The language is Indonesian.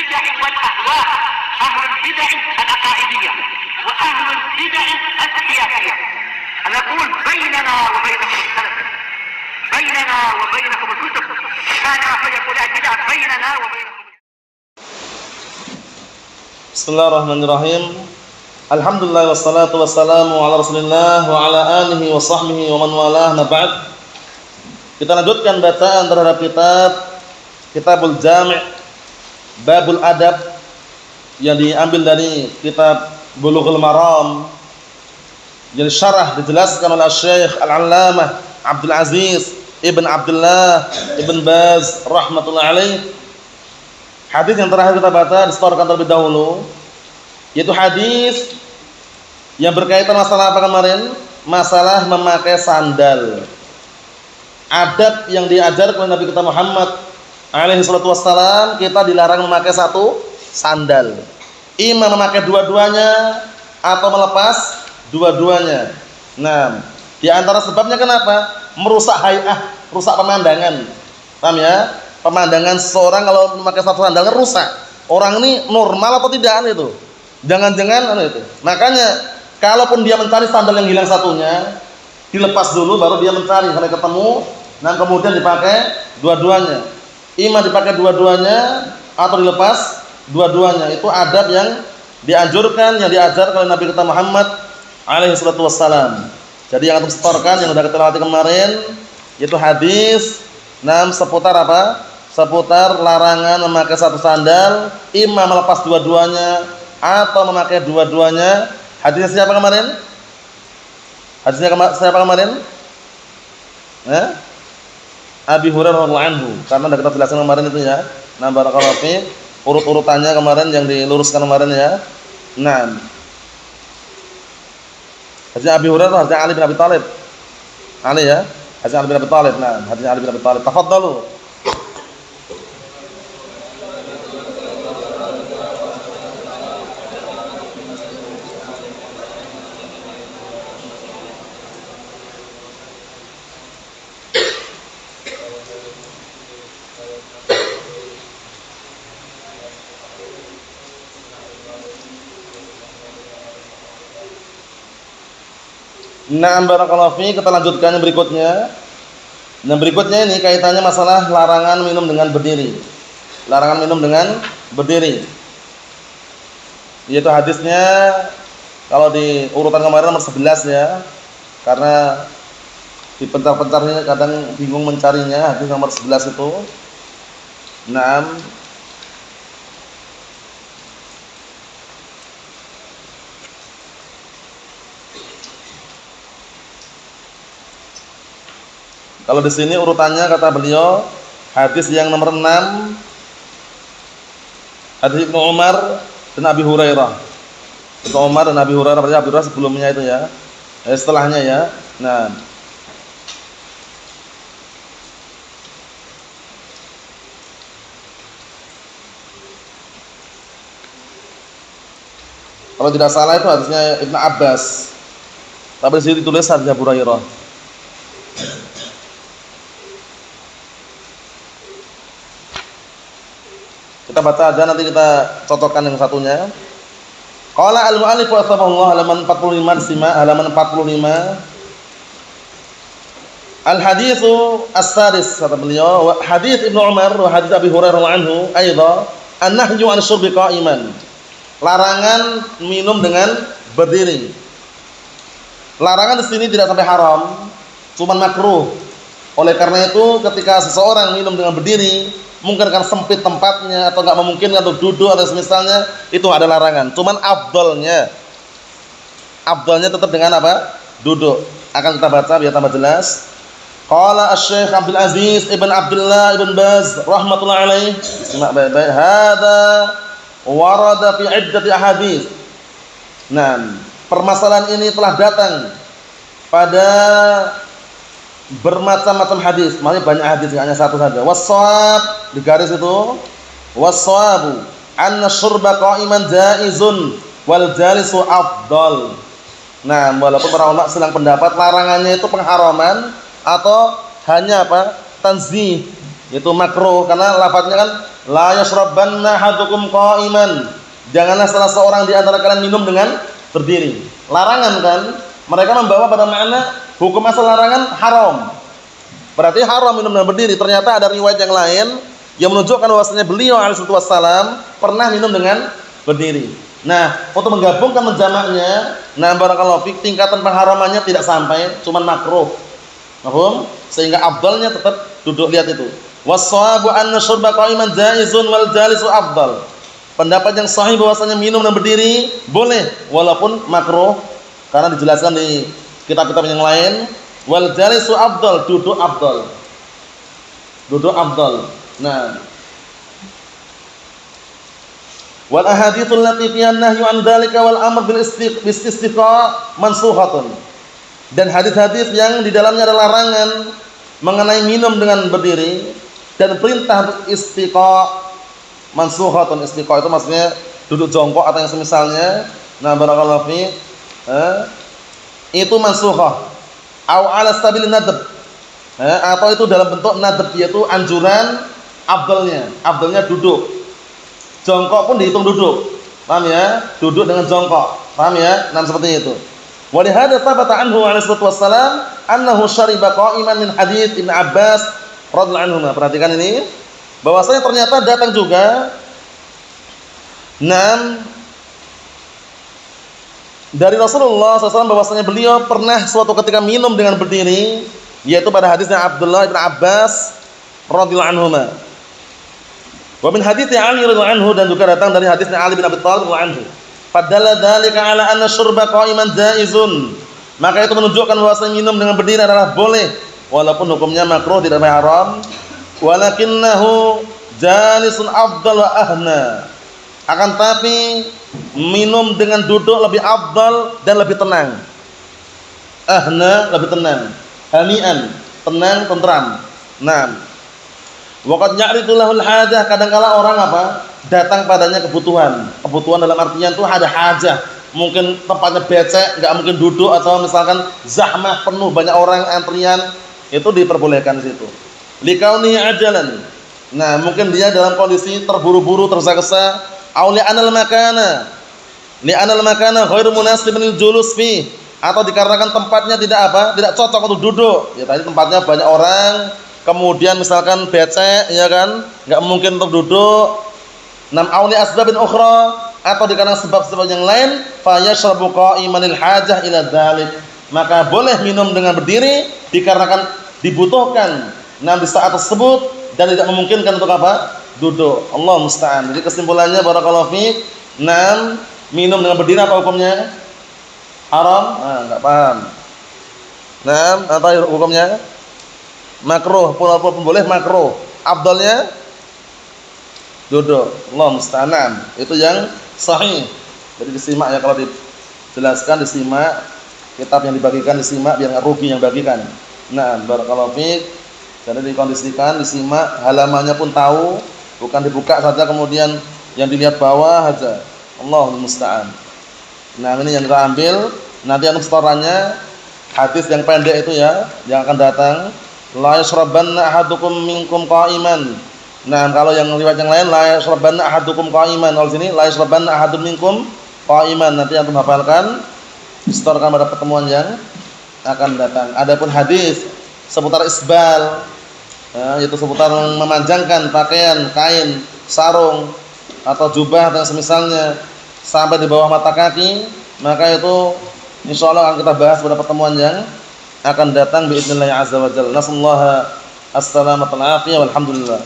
البدع والأهواء، أهل البدع العقائدية وأهل البدع السياسية. نقول بيننا وبينكم السلف، بيننا وبينكم الكتب، كان فيقول البدع بيننا وبينكم. Bismillahirrahmanirrahim. Alhamdulillah wassalatu wassalamu ala Rasulillah wa ala alihi wa sahbihi wa man walah, ma ba'd. Kita lanjutkan bacaan terhadap Kitabul Jami' Babul Adab yang diambil dari kitab Bulughul Maram, yang syarah dijelaskan oleh Syekh Al-Allamah Abdul Aziz Ibn Abdullah Ibn Baz rahmatullahi alaih. Hadis yang terakhir kita baca disetorkan terlebih dahulu, yaitu hadis yang berkaitan masalah apa kemarin? Masalah memakai sandal. Adab yang diajarkan oleh Nabi kita Muhammad alaihi salatu wassalam, kita dilarang memakai satu sandal. Ima memakai dua-duanya atau melepas dua-duanya. Nah, di antara sebabnya kenapa? Merusak hay'ah, rusak pemandangan. Paham ya? Pemandangan seseorang kalau memakai satu sandal rusak. Orang ini normal atau tidak itu? Jangan-jangan itu. Makanya kalaupun dia mencari sandal yang hilang satunya, dilepas dulu baru dia mencari sampai ketemu, dan kemudian dipakai dua-duanya. Ima dipakai dua-duanya atau dilepas dua-duanya. Itu adab yang dianjurkan, yang diajarkan oleh Nabi kita Muhammad alaihi salatu wassalam. Jadi yang antum setorkan yang sudah kita lewati kemarin, yaitu hadis seputar apa? Seputar larangan memakai satu sandal, ima melepas dua-duanya atau memakai dua-duanya. Hadisnya siapa kemarin? Hadisnya siapa kemarin? Abi Hurairah radhiyallahu anhu. Karena sudah kita jelaskan kemarin itu ya. Nah, barakallahu fi, urut-urutannya kemarin yang diluruskan kemarin ya. Nah, hadisnya Abi Hurairah, hadisnya Ali bin Abi Thalib. Ali ya, hadisnya Ali bin Abi Thalib. Nah, hadisnya Ali bin Abi Thalib. Tafadhalu. Nah, barakallahu fi, kita lanjutkan yang berikutnya. Nah, berikutnya ini kaitannya masalah larangan minum dengan berdiri. Larangan minum dengan berdiri. Yaitu hadisnya kalau di urutan kemarin nomor 11 ya. Karena dipencar-pencarnya kadang bingung mencarinya, hadis nomor 11 itu. Nah, kalau di sini urutannya kata beliau hadis yang nomor 6, hadis Ibnu Umar dan Abi Hurairah. Ibnu Umar dan Abi Hurairah, berarti Abi Hurairah sebelumnya itu ya. Setelahnya ya. Nah, kalau tidak salah itu hadisnya Ibnu Abbas. Tapi di sini ditulis hadis Abu Hurairah. Kita baca aja, nanti kita cocokkan yang satunya. Qala al-mu'allif rahimahullah, halaman 45, simak halaman 45. Al-haditsu as-sadis, kata beliau, hadits Ibnu Umar wa hadits Abi Hurairah anhu aidan an-nahyu 'an syurbi qa'iman. Larangan minum dengan berdiri. Larangan di sini tidak sampai haram, cuma makruh. Oleh karena itu ketika seseorang minum dengan berdiri, mungkin kan sempit tempatnya atau enggak memungkinkan untuk duduk atau semisalnya, itu ada larangan. Cuman afdalnya tetap dengan apa? Duduk. Akan kita baca biar tambah jelas. Qala Asy-Syaikh Abdul Aziz Ibn Abdullah Ibn Baz rahmatullahi alaih. Simak baik-baik. Hadza warada fi iddati ahadits. Nah, permasalahan ini telah datang pada bermacam-macam hadis, maknanya banyak hadis, hanya satu saja. Wasshawab, di garis itu, wasshawabu anna syurba qa'iman jaizun wal jalisu afdal. Nah, walaupun para ulama sedang pendapat larangannya itu pengharaman atau hanya apa? Tanzih, Itu makruh karena lafadznya kan la yashrabanna ahadukum qa'iman. Janganlah salah seorang di antara kalian minum dengan berdiri. Larangan kan? Mereka membawa pada makna hukum asal larangan haram. Berarti haram minum dengan berdiri. Ternyata ada riwayat yang lain yang menunjukkan bahwasanya beliau alaihi wassalam pernah minum dengan berdiri. Nah, untuk menggabungkan menjamaknya, nah barakallahu fik, tingkatan pengharamannya tidak sampai, cuman makruh. Paham? Sehingga afdalnya tetap duduk, lihat itu. Was-shawabu anna syurba qa'iman jaizun wal jalisu afdal. Pendapat yang sahih bahwasanya minum dan berdiri boleh walaupun makruh karena dijelaskan di kitab-kitab yang lain. Wal jalisu afdal, duduk afdal. Duduk afdal. Nah, wal ahaditsul lati fiha nahyu an dzalika wal amr bil istiqa mansukhatun. Dan hadis-hadis yang di dalamnya ada larangan mengenai minum dengan berdiri dan perintah istiqa mansukhatun. Istiqa itu maksudnya duduk jongkok atau yang semisalnya. Nah, barakallahu fi, itu mansukhah au ala sabilin nadb, atau itu dalam bentuk nadb, yaitu anjuran. Afdalnya duduk. Jongkok pun dihitung duduk. Paham ya? Duduk dengan jongkok. Paham ya? Nah, seperti itu. Wa li hadza thabata anhu alaihi wassalam annahu syariba qa'iman min hadits Ibnu Abbas radhiyallahu anhu. Perhatikan ini, bahwasanya ternyata datang juga dari Rasulullah SAW bahwasanya beliau pernah suatu ketika minum dengan berdiri, yaitu pada hadisnya Abdullah bin Abbas radhiyallahu anhu. Wa min hadits Ali radhiyallahu anhu, dan juga datang dari hadisnya Ali bin Abi Thalib radhiyallahu anhu. Padahal dzalika ala anna syurba qa'iman jaizun. Maka itu menunjukkan bahwasanya minum dengan berdiri adalah boleh walaupun hukumnya makruh, tidak haram. Walakinnahu jalisun afdal wa ahna. Akan tapi minum dengan duduk lebih afdal dan lebih tenang. Ahna, lebih tenang. Hani'an, tenang, tentram. Nah, waqad ya'ridu lahul hajah, kadangkala orang datang padanya kebutuhan. Kebutuhan dalam artian itu ada hajah. Mungkin tempatnya becek, enggak mungkin duduk, atau misalkan zahmah penuh banyak orang antrian, itu diperbolehkan di situ. Likaunihi ajalan. Nah, mungkin dia dalam kondisi terburu-buru, tergesa-gesa, au li'anal makana. Li'anal makana ghairu munasibin lil julus fi, atau dikarenakan tempatnya tidak cocok untuk duduk. Ya tadi tempatnya banyak orang, kemudian misalkan becek, ya kan, enggak mungkin untuk duduk. Nam auli asbabin ukhra, atau dikarenakan sebab-sebab yang lain, fa yashrabu qa'imanil hajah ila dzalik. Maka boleh minum dengan berdiri dikarenakan dibutuhkan di saat tersebut dan tidak memungkinkan untuk duduk. Allah musta'an. Jadi kesimpulannya barakallahu fiik, minum dengan berdiri apa hukumnya? Haram? Enggak paham. Apa hukumnya? Makruh, walaupun boleh makruh. Afdalnya duduk. Allah musta'an. Itu yang sahih. Jadi disimak ya, kalau dijelaskan disimak, kitab yang dibagikan disimak biar enggak rugi yang bagikan. Barakallahu fiik. Jadi dikondisikan, disimak, halamannya pun tahu, bukan dibuka saja kemudian yang dilihat bawah saja. Allahul musta'an. Ini yang kita ambil. Nanti setorannya hadis yang pendek itu ya, yang akan datang. La yashrabanna ahadukum minkum qa'iman. Kalau yang riwayat yang lain la yashrabanna ahadukum qa'iman. Kalau sini la yashrabanna ahadun minkum qa'iman. Nanti yang menghafalkan setorkan pada pertemuan yang akan datang. Adapun hadis seputar isbal, yaitu seputar memanjangkan pakaian, kain, sarung atau jubah dan semisalnya sampai di bawah mata kaki, maka itu insyaallah akan kita bahas pada pertemuan yang akan datang biidznillah azza wa jalla. Nasallahu as-salamata wal afiyah walhamdulillah.